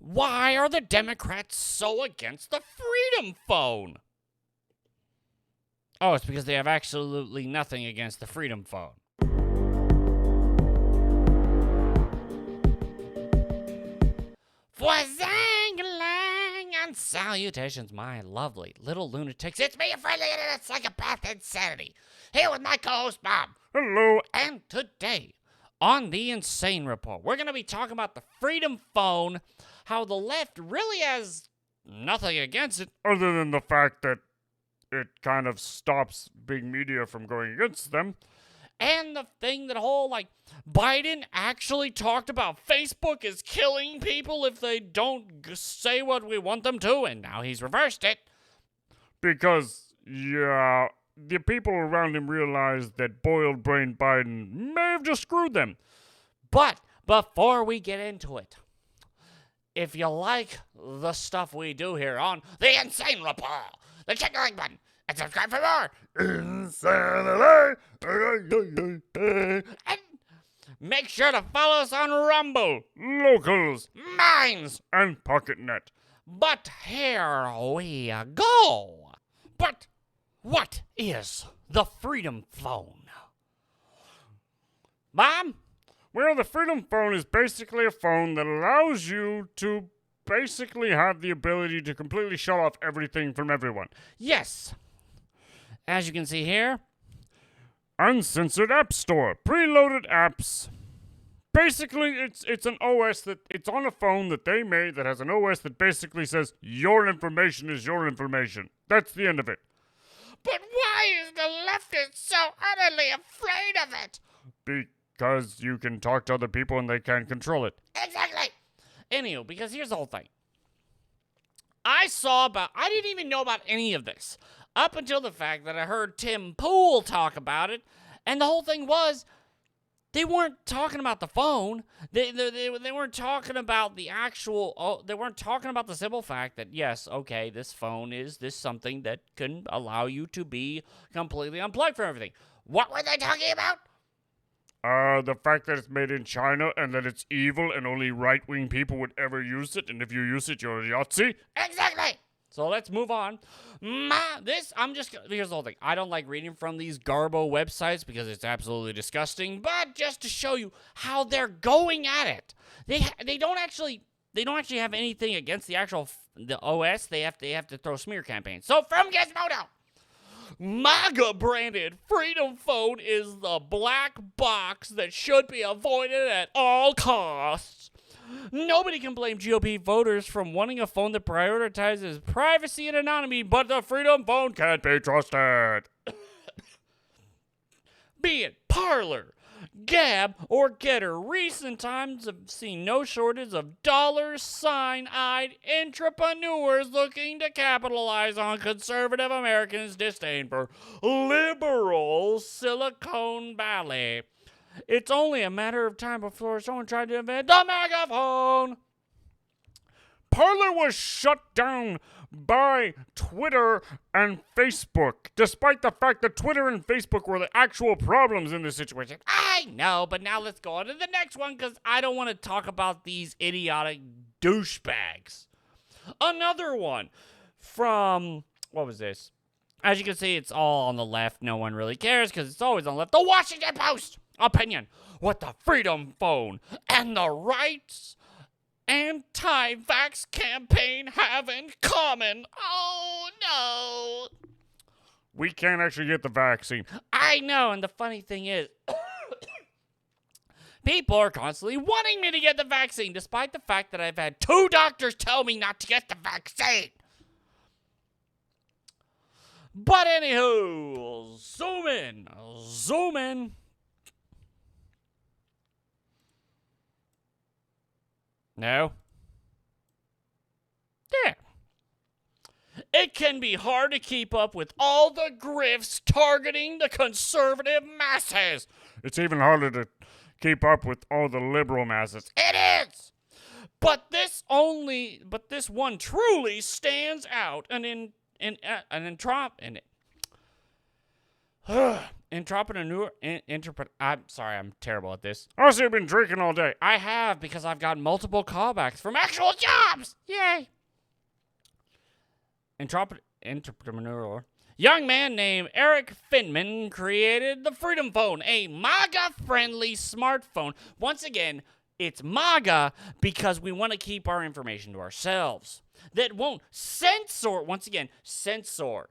Why are the Democrats so against the Freedom Phone? Oh, it's because they have absolutely nothing against the Freedom Phone. Fwazang-a-lang and salutations, my lovely little lunatics. It's me, your friendly internet psychopath Insanity, here with my co-host Bob. Hello. And today, on the ENSane Report, we're going to be talking about the Freedom Phone, how the left really has nothing against it, Other than the fact that it kind of stops big media from going against them. and the thing that Biden actually talked about Facebook is killing people if they don't say what we want them to, and now he's reversed it. Because, yeah, the people around him realized that boiled brain Biden may have just screwed them. But before we get into it, if you like the stuff we do here on the ENSane Report, then check the like button and subscribe for more. Insanity! And make sure to follow us on Rumble, Locals Minds, and PocketNet. But here we go. But what is the Freedom Phone? Mom? Well, the Freedom Phone is basically a phone that allows you to basically have the ability to completely shut off everything from everyone. Yes. As you can see here, Uncensored App Store. Preloaded apps. Basically, it's an OS it's on a phone that they made that has an OS that basically says your information is your information. That's the end of it. but why is the leftist so utterly afraid of it? Because you can talk to other people and they can't control it. Exactly. Anywho, because here's the whole thing. I didn't even know about any of this up until the fact that I heard Tim Pool talk about it, and the whole thing was they weren't talking about the phone. They weren't talking about the actual. They weren't talking about the simple fact that yes, okay, this phone is something that can allow you to be completely unplugged from everything. What were they talking about? The fact that it's made in China and that it's evil and only right-wing people would ever use it, and if you use it, you're a Yahtzee. Exactly. So let's move on. Here's the whole thing. I don't like reading from these Garbo websites because it's absolutely disgusting, but just to show you how they're going at it. They don't actually have anything against the OS. They have to throw smear campaigns. So from Gizmodo, MAGA branded Freedom Phone is the black box that should be avoided at all costs. Nobody can blame GOP voters from wanting a phone that prioritizes privacy and anonymity, but the Freedom Phone can't be trusted. Be it Parler, Gab, or Getter, recent times have seen no shortage of dollar-sign-eyed entrepreneurs looking to capitalize on conservative Americans' disdain for liberal Silicon Valley. It's only a matter of time before someone tried to invent the megaphone. Parler was shut down by Twitter and Facebook, despite the fact that Twitter and Facebook were the actual problems in this situation. I know, but now let's go on to the next one because I don't want to talk about these idiotic douchebags. Another one from, what was this? As you can see, it's all on the left. No one really cares because it's always on the left. The Washington Post opinion. What the Freedom Phone and the rights anti-vax campaign have in common. Oh, no. We can't actually get the vaccine. I know, and the funny thing is, people are constantly wanting me to get the vaccine, despite the fact that I've had 2 doctors tell me not to get the vaccine. But anywho, zoom in. No. There. It can be hard to keep up with all the grifts targeting the conservative masses. It's even harder to keep up with all the liberal masses. It is. But this one truly stands out, and I'm sorry, I'm terrible at this. Also, you've been drinking all day. I have, because I've got multiple callbacks from actual jobs. Yay. Entrepreneur. Young man named Eric Finman created the Freedom Phone, a MAGA-friendly smartphone. Once again, it's MAGA because we want to keep our information to ourselves. That won't censor, once again, censor.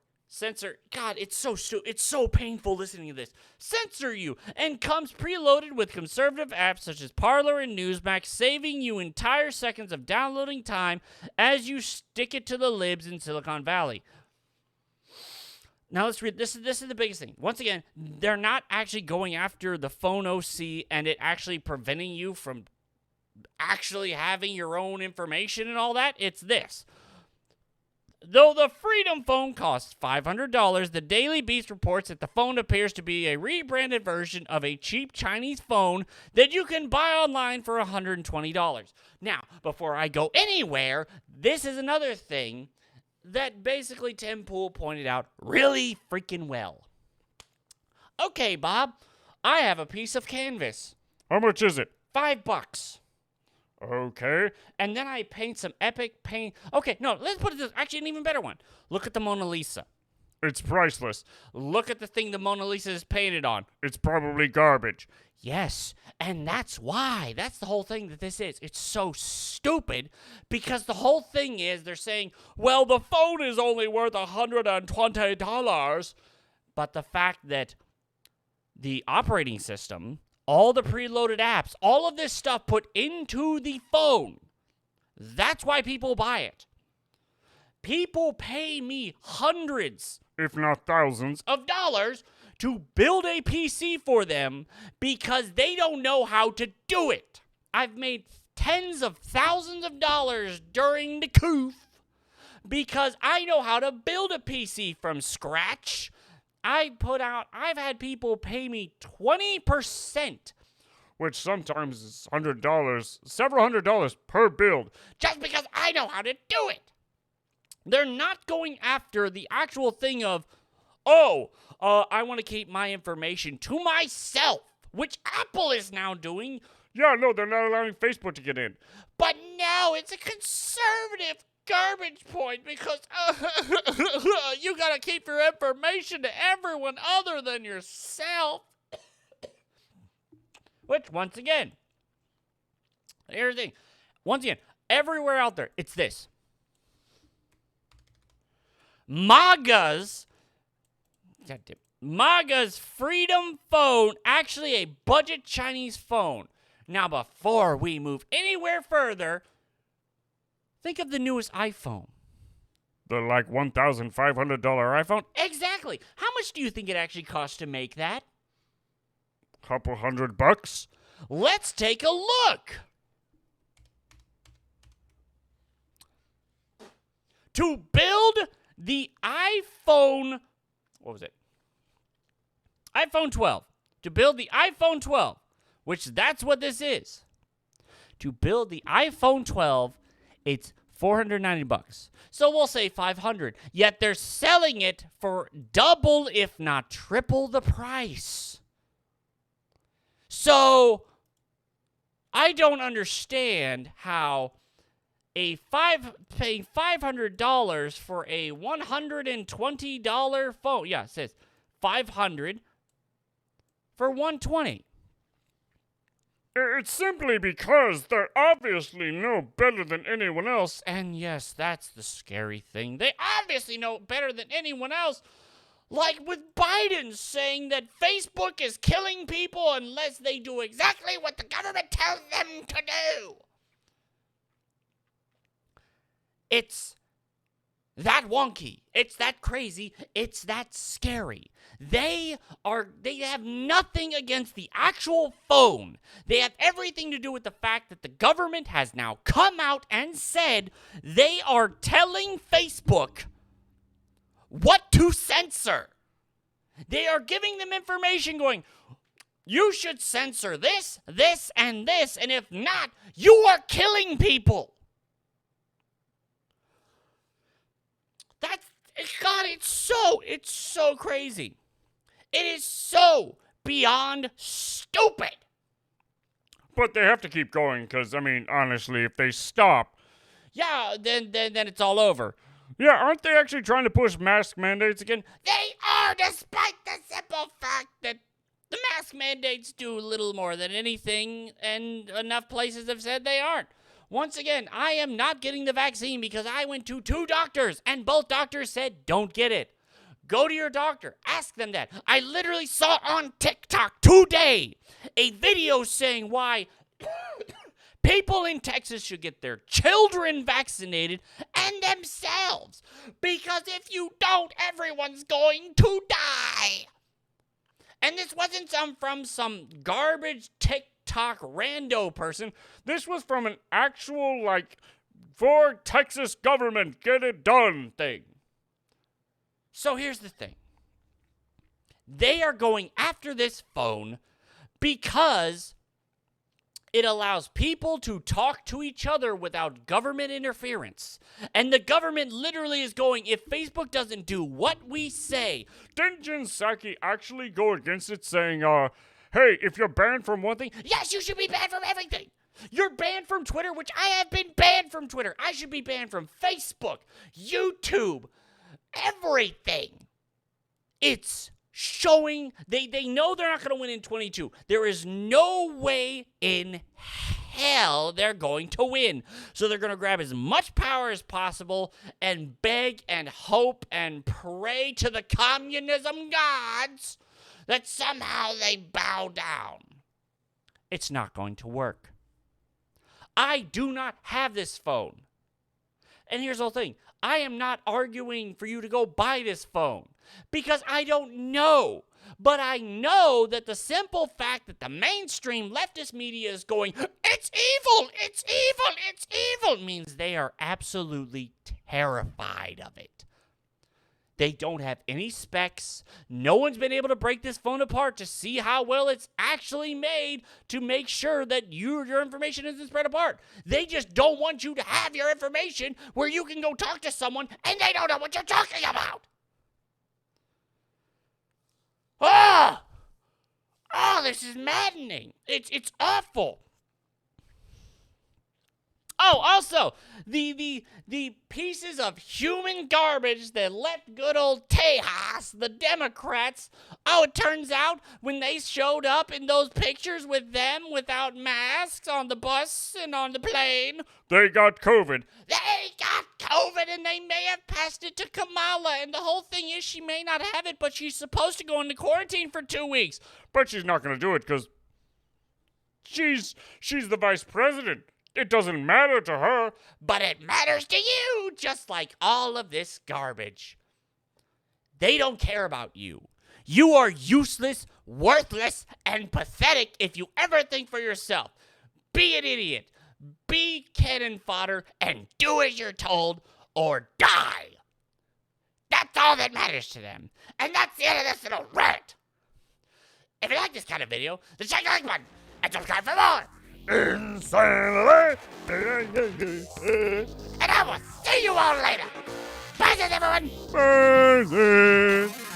God, it's so painful listening to this. Censor you, and comes preloaded with conservative apps such as Parler and Newsmax, saving you entire seconds of downloading time as you stick it to the libs in Silicon Valley. Now let's read. This is the biggest thing. Once again, they're not actually going after the phone OC and it actually preventing you from actually having your own information and all that. It's this. Though the Freedom Phone costs $500, the Daily Beast reports that the phone appears to be a rebranded version of a cheap Chinese phone that you can buy online for $120. Now, before I go anywhere, this is another thing that basically Tim Pool pointed out really freaking well. Okay, Bob, I have a piece of canvas. How much is it? $5. Okay. And then I paint some epic paint. Okay, no, let's put it this. Actually, an even better one. Look at the Mona Lisa. It's priceless. Look at the thing the Mona Lisa is painted on. It's probably garbage. Yes, and that's why. That's the whole thing that this is. It's so stupid because the whole thing is they're saying, well, the phone is only worth $120. But the fact that the operating system, all the preloaded apps, all of this stuff put into the phone, that's why people buy it. People pay me hundreds, if not thousands, of dollars to build a PC for them because they don't know how to do it. I've made tens of thousands of dollars during the coup because I know how to build a PC from scratch. I've had people pay me 20%. Which sometimes is $100, several $100 per build. Just because I know how to do it. They're not going after the actual thing of, I want to keep my information to myself, which Apple is now doing. Yeah, no, they're not allowing Facebook to get in. But now it's a conservative garbage point because you got to keep your information to everyone other than yourself. Which, once again, here's the thing. Once again, everywhere out there, it's this. MAGA's Freedom Phone, actually a budget Chinese phone. Now, before we move anywhere further, think of the newest iPhone. The like $1,500 iPhone? Exactly. How much do you think it actually costs to make that? Couple $100. Let's take a look. To build the iPhone, what was it? iPhone 12. To build the iPhone 12, which that's what this is. To build the iPhone 12, it's $490. So we'll say $500. Yet they're selling it for double, if not triple, the price. So I don't understand how paying $500 for a $120 phone. Yeah, it says $500 for $120. It's simply because they're obviously no better than anyone else. And yes, that's the scary thing. They obviously know better than anyone else. Like with Biden saying that Facebook is killing people unless they do exactly what the government tells them to do. It's that wonky. It's that crazy. It's that scary. They have nothing against the actual phone. They have everything to do with the fact that the government has now come out and said they are telling Facebook what to censor. They are giving them information going, you should censor this, this, and this, and if not, you are killing people. God, it's so crazy. It is so beyond stupid. But they have to keep going because, I mean, honestly, if they stop... Yeah, then it's all over. Yeah, aren't they actually trying to push mask mandates again? They are, despite the simple fact that the mask mandates do little more than anything, and enough places have said they aren't. Once again, I am not getting the vaccine because I went to 2 doctors, and both doctors said, don't get it. Go to your doctor. Ask them that. I literally saw on TikTok today a video saying why people in Texas should get their children vaccinated and themselves. Because if you don't, everyone's going to die. And this wasn't from some garbage TikTok rando person. This was from an actual, like, for Texas government, get it done thing. So here's the thing. They are going after this phone because it allows people to talk to each other without government interference. And the government literally is going, if Facebook doesn't do what we say. Didn't Jen Psaki actually go against it saying, hey, if you're banned from one thing... Yes, you should be banned from everything. You're banned from Twitter, which I have been banned from Twitter. I should be banned from Facebook, YouTube, everything. It's showing they know they're not going to win in 22. There is no way in hell they're going to win. So they're going to grab as much power as possible and beg and hope and pray to the communism gods that somehow they bow down. It's not going to work. I do not have this phone. And here's the whole thing. I am not arguing for you to go buy this phone because I don't know. But I know that the simple fact that the mainstream leftist media is going, it's evil, it's evil, it's evil, means they are absolutely terrified of it. They don't have any specs. No one's been able to break this phone apart to see how well it's actually made to make sure that your information isn't spread apart. They just don't want you to have your information where you can go talk to someone and they don't know what you're talking about. Oh, this is maddening. It's awful. Oh, also, the pieces of human garbage that left good old Tejas, the Democrats, it turns out when they showed up in those pictures with them without masks on the bus and on the plane, they got COVID. They got COVID and they may have passed it to Kamala. And the whole thing is she may not have it, but she's supposed to go into quarantine for 2 weeks. But she's not going to do it because she's the vice president. It doesn't matter to her. But it matters to you, just like all of this garbage. They don't care about you. You are useless, worthless, and pathetic if you ever think for yourself. Be an idiot. Be cannon fodder and do as you're told or die. That's all that matters to them. And that's the end of this little rant. If you like this kind of video, then check the like button and subscribe for more. ENSane. And I will see you all later. Bye, everyone. Bye.